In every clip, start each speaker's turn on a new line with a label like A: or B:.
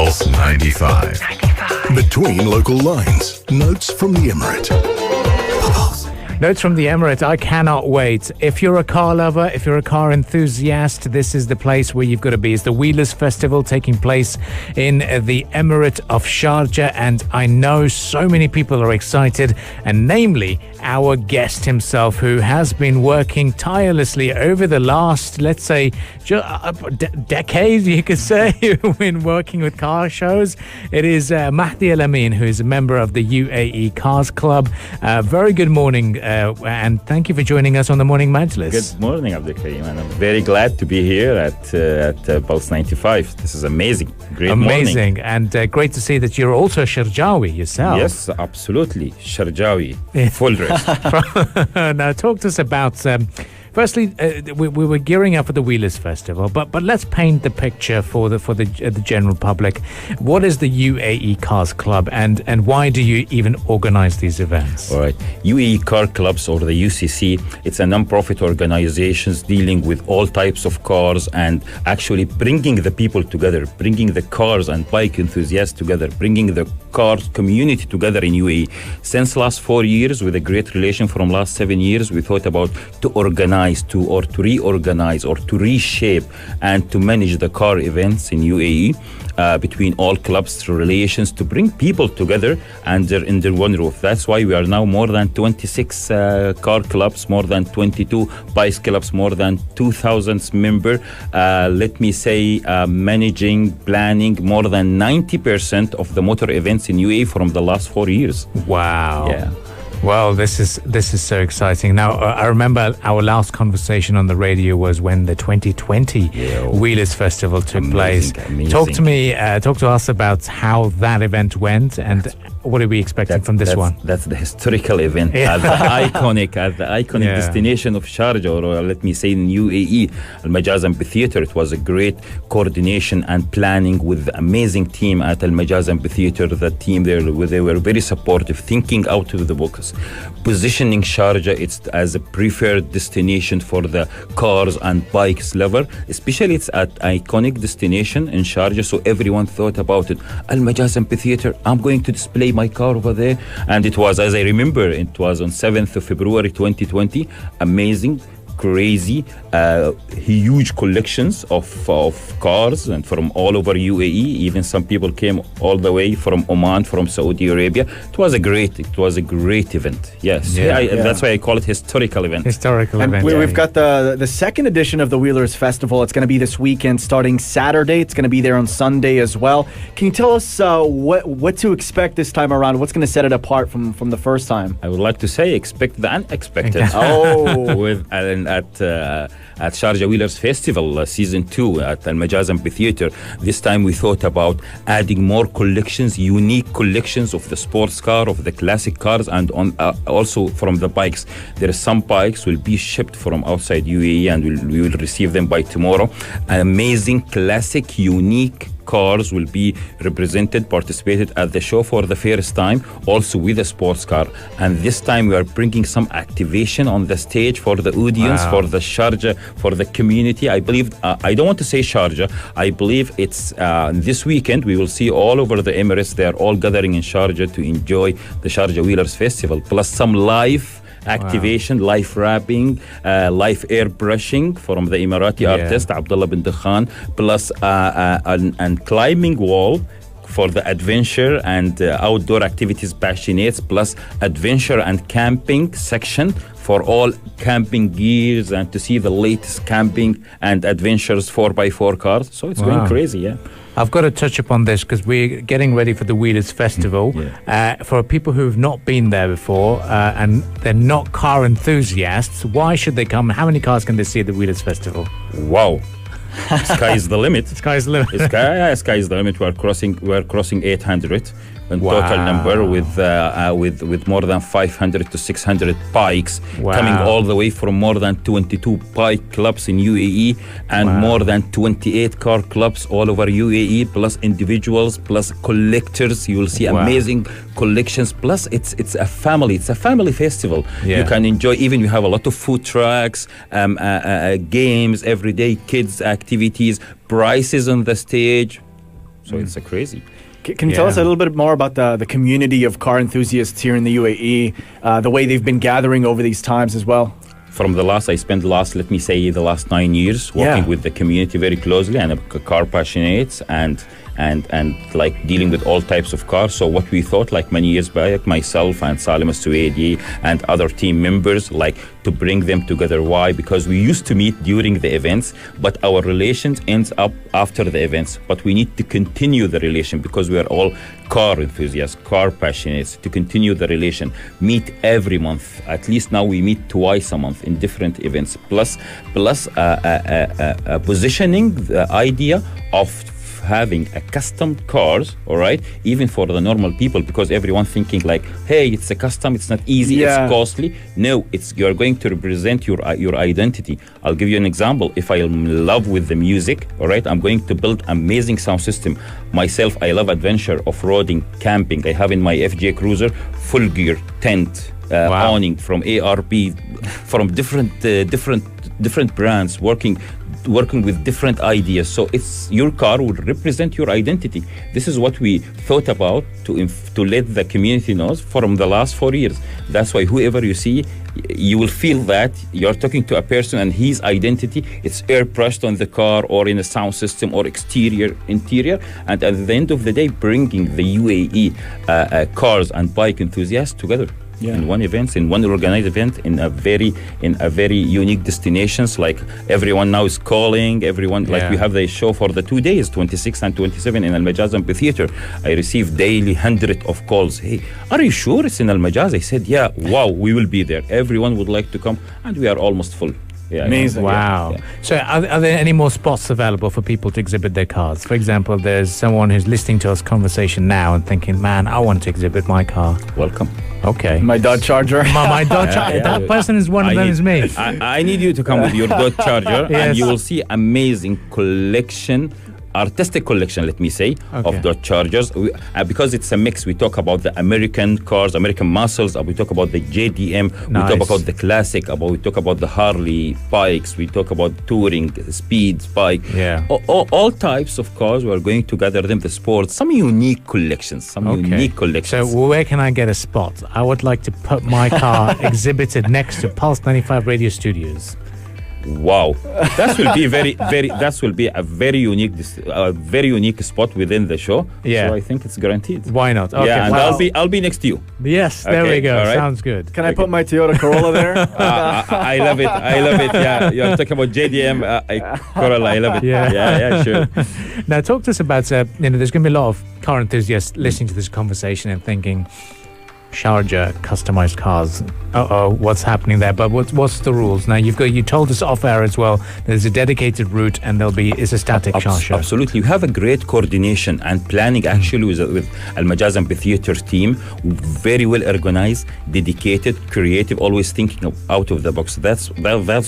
A: Pulse 95. Between local lines, notes from the Emirate.
B: Notes from the Emirate. I cannot wait. If you're a car lover, if you're a car enthusiast, this is the place where you've got to be. It's the Wheelers Festival taking place in the Emirate of Sharjah, and I know so many people are excited, and namely our guest himself, who has been working tirelessly over the last, let's say, decade, you could say, when working with car shows. It is Mahdi Al-Amin, who is a member of the UAE Cars Club. Very good morning, and thank you for joining us on the Morning Majlis.
C: Good morning, Abdul Karim, and I'm very glad to be here at Pulse 95. This is amazing. Great
B: amazing.
C: morning.
B: And great to see that you're also Sharjawi yourself.
C: Yes, absolutely. Sharjawi. Full dress.
B: Now, talk to us about... Firstly, we were gearing up for the Wheelers Festival, but let's paint the picture for the general public. What is the UAE Cars Club, and why do you even organize these events?
C: All right. UAE Car Clubs, or the UCC, it's a non-profit organization dealing with all types of cars and actually bringing the people together, bringing the cars and bike enthusiasts together, bringing the cars community together in UAE. Since last 4 years, with a great relation from last 7 years, we thought about to organize to reorganize or to reshape and to manage the car events in UAE between all clubs through relations to bring people together under one roof. That's why we are now more than 26 car clubs, more than 22 bike clubs, more than 2,000 members. Let me say managing, planning more than 90% of the motor events in UAE from the last 4 years.
B: Wow.
C: Yeah.
B: Well, this is so exciting. Now, I remember our last conversation on the radio was when the 2020 Wheelers Festival took place.
C: Amazing.
B: Talk to us about how that event went, and what are we expecting from this one?
C: That's the historical event, at the iconic destination of Sharjah, or let me say in UAE, Al-Majaz Amphitheatre. It was a great coordination and planning with the amazing team at Al-Majaz Amphitheatre. The team there, they were very supportive, thinking out of the box, positioning Sharjah as a preferred destination for the cars and bikes lover. Especially it's at iconic destination in Sharjah, so everyone thought about it. Al-Majaz Amphitheatre, I'm going to display my car over there. And it was, as I remember, it was on 7th of February 2020. Amazing, crazy, huge collections of cars, and from all over UAE. Even some people came all the way from Oman, from Saudi Arabia. It was a great event. Yes, that's why I call it historical event.
D: We've got the second edition of the Wheelers Festival. It's going to be this weekend, starting Saturday. It's going to be there on Sunday as well. Can you tell us what to expect this time around? What's going to set it apart from the first time?
C: I would like to say expect the unexpected. At Sharjah Wheelers Festival Season 2 at Al-Majaz Amphitheatre. This time we thought about adding more collections, unique collections of the sports car, of the classic cars, and also from the bikes. There are some bikes will be shipped from outside UAE, and we will receive them by tomorrow. An amazing, classic, unique cars will be participated at the show for the first time, also with a sports car. And this time we are bringing some activation on the stage for the audience, for the Sharjah, for the community. I believe, I don't want to say Sharjah, I believe it's this weekend we will see all over the Emirates. They are all gathering in Sharjah to enjoy the Sharjah Wheelers Festival, plus some live activation, live rapping, live airbrushing from the Emirati artist Abdullah bin Dakhan, plus and climbing wall for the adventure and outdoor activities passionates, plus adventure and camping section for all camping gears and to see the latest camping and adventures 4x4 cars. So it's going crazy, yeah.
B: I've got to touch upon this because we're getting ready for the Wheelers Festival. For people who've not been there before and they're not car enthusiasts, why should they come? How many cars can they see at the Wheelers Festival?
C: Wow. Sky is the limit.
B: Sky is the limit.
C: Sky is the limit. We're crossing 800 in total number with more than 500 to 600 bikes coming all the way from more than 22 bike clubs in UAE and more than 28 car clubs all over UAE, plus individuals, plus collectors. You will see amazing collections. Plus it's a family festival. You can enjoy. Even we have a lot of food trucks, games, everyday kids activities, prices on the stage. So it's crazy.
D: Can you tell us a little bit more about the community of car enthusiasts here in the UAE, the way they've been gathering over these times as well?
C: I spent let me say, the last 9 years working with the community very closely, and car passionates and like dealing with all types of cars. So what we thought, like many years back, myself and Salim Suedi and other team members, like to bring them together. Why? Because we used to meet during the events, but our relations ends up after the events. But we need to continue the relation because we are all car enthusiasts, car passionates, to continue the relation. Meet every month. At least now we meet twice a month in different events. Plus positioning the idea of having a custom cars, all right, even for the normal people, because everyone thinking like, hey, it's a custom, it's not easy, it's costly. No, you're going to represent your identity. I'll give you an example. If I am in love with the music, all right, I'm going to build amazing sound system. Myself, I love adventure, off-roading, camping. I have in my FJ Cruiser full gear, tent, awning from ARP, from different brands, working with different ideas. So it's your car will represent your identity. This is what we thought about to let the community know from the last 4 years. That's why whoever you see, you will feel that you're talking to a person and his identity, it's airbrushed on the car or in a sound system or interior. And at the end of the day, bringing the UAE cars and bike enthusiasts together. In one event, in one organized event, in a very unique destinations. Like everyone now is calling, like we have the show for the 2 days, 26 and 27 in Al Majaz Amphitheater. I receive daily hundreds of calls. Hey, are you sure it's in Al Majaz? I said, yeah, wow, we will be there. Everyone would like to come, and we are almost full. Yeah,
B: amazing. Wow. Yeah. So are there any more spots available for people to exhibit their cars? For example, there's someone who's listening to us conversation now and thinking, man, I want to exhibit my car.
C: Welcome.
B: Okay.
D: My Dodge Charger.
B: my Dodge Charger. That person is one of them is me.
C: I need you to come with your Dodge Charger and you will see amazing artistic collection, let me say, of Dodge Chargers. Because it's a mix. We talk about the American cars, American muscles. We talk about the JDM. We talk about the classic. We talk about the Harley bikes. We talk about touring, speed bike.
B: Yeah.
C: All types of cars. We are going to gather them, the sports. Some unique collections. So
B: where can I get a spot? I would like to put my car exhibited next to Pulse 95 Radio Studios.
C: Wow, that will be a very unique spot within the show.
B: Yeah,
C: so I think it's guaranteed.
B: Why not? Okay,
C: yeah, and I'll be next to you.
B: Yes, there we go. Right. Sounds good.
D: Can I put my Toyota Corolla there?
C: I love it. Yeah, you're talking about JDM Corolla. I love it. Yeah, sure.
B: Now, talk to us about there's going to be a lot of car enthusiasts listening to this conversation and thinking, Sharjah customized cars. What's happening there? But what's the rules? Now you told us off air as well. There's a dedicated route and it's a static Sharjah.
C: Absolutely, we have a great coordination and planning actually with Al Majaz Amphitheater team. Very well organized, dedicated, creative, always thinking out of the box. That's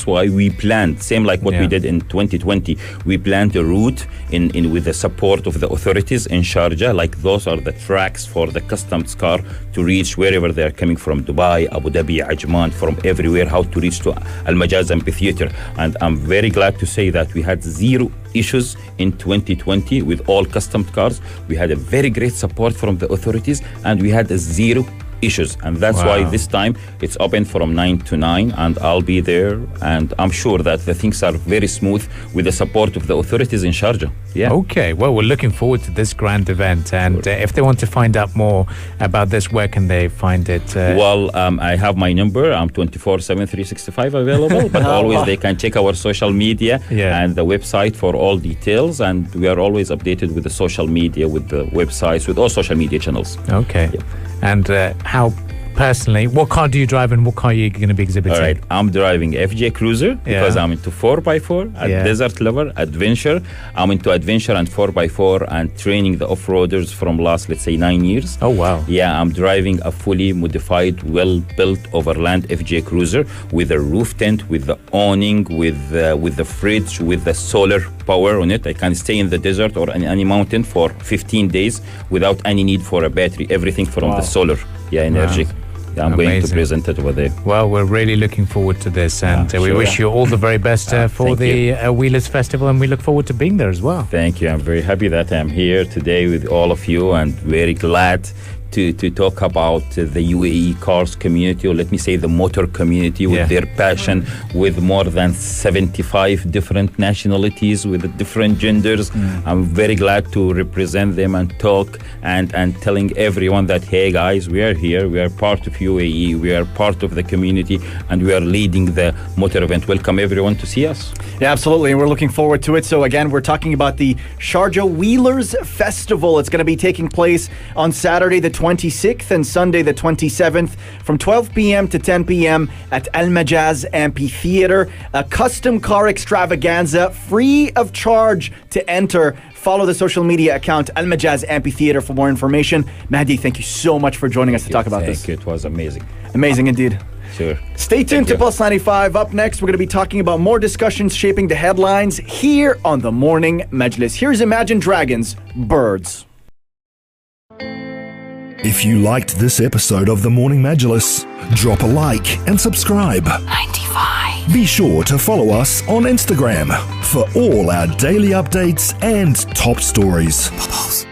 C: why we planned same like what we did in 2020. We planned a route in with the support of the authorities in Sharjah. Like those are the tracks for the customs car to reach wherever they are coming from, Dubai, Abu Dhabi, Ajman, from everywhere, how to reach to Al Majaz Amphitheater. And I'm very glad to say that we had zero issues in 2020 with all custom cars. We had a very great support from the authorities and we had zero issues, and that's why this time it's open from 9 to 9 and I'll be there, and I'm sure that the things are very smooth with the support of the authorities in Sharjah.
B: Okay, well, we're looking forward to this grand event, and if they want to find out more about this, where can they find it?
C: I have my number. I'm 24/7 365 available, but always they can check our social media and the website for all details, and we are always updated with the social media, with the websites, with all social media channels.
B: Okay. And how personally, what car do you drive and what car are you going to be exhibiting?
C: All right, I'm driving FJ Cruiser because I'm into 4x4, a desert lover, adventure. I'm into adventure and 4x4 and training the off-roaders from last, let's say, 9 years.
B: Oh, wow.
C: Yeah, I'm driving a fully modified, well-built overland FJ Cruiser with a roof tent, with the awning, with the fridge, with the solar power on it. I can stay in the desert or in any mountain for 15 days without any need for a battery. Everything from the solar energy. I'm going to present it over there.
B: Well, we're really looking forward to this, and we wish you all the very best for the Wheelers Festival, and we look forward to being there as well.
C: Thank you. I'm very happy that I'm here today with all of you, and very glad to talk about the UAE cars community, or let me say the motor community, with their passion, with more than 75 different nationalities, with different genders. I'm very glad to represent them and talk and telling everyone that, hey guys, we are here, we are part of UAE, we are part of the community, and we are leading the motor event. Welcome everyone to see us.
D: Yeah, absolutely, and we're looking forward to it. So again, we're talking about the Sharjah Wheelers Festival. It's going to be taking place on Saturday the 26th and Sunday the 27th from 12 p.m. to 10 p.m. at Al Majaz Amphitheater. A custom car extravaganza, free of charge to enter. Follow the social media account Al Majaz Amphitheater for more information. Mahdi, thank you so much for joining us to talk about this.
C: Thank you. It was amazing.
D: Amazing indeed.
C: Sure.
D: Stay tuned to Pulse 95. Up next, we're going to be talking about more discussions shaping the headlines here on the Morning Majlis. Here's Imagine Dragons, Birds.
A: If you liked this episode of The Morning Majlis, drop a like and subscribe.
E: 95.
A: Be sure to follow us on Instagram for all our daily updates and top stories.
E: Pulse.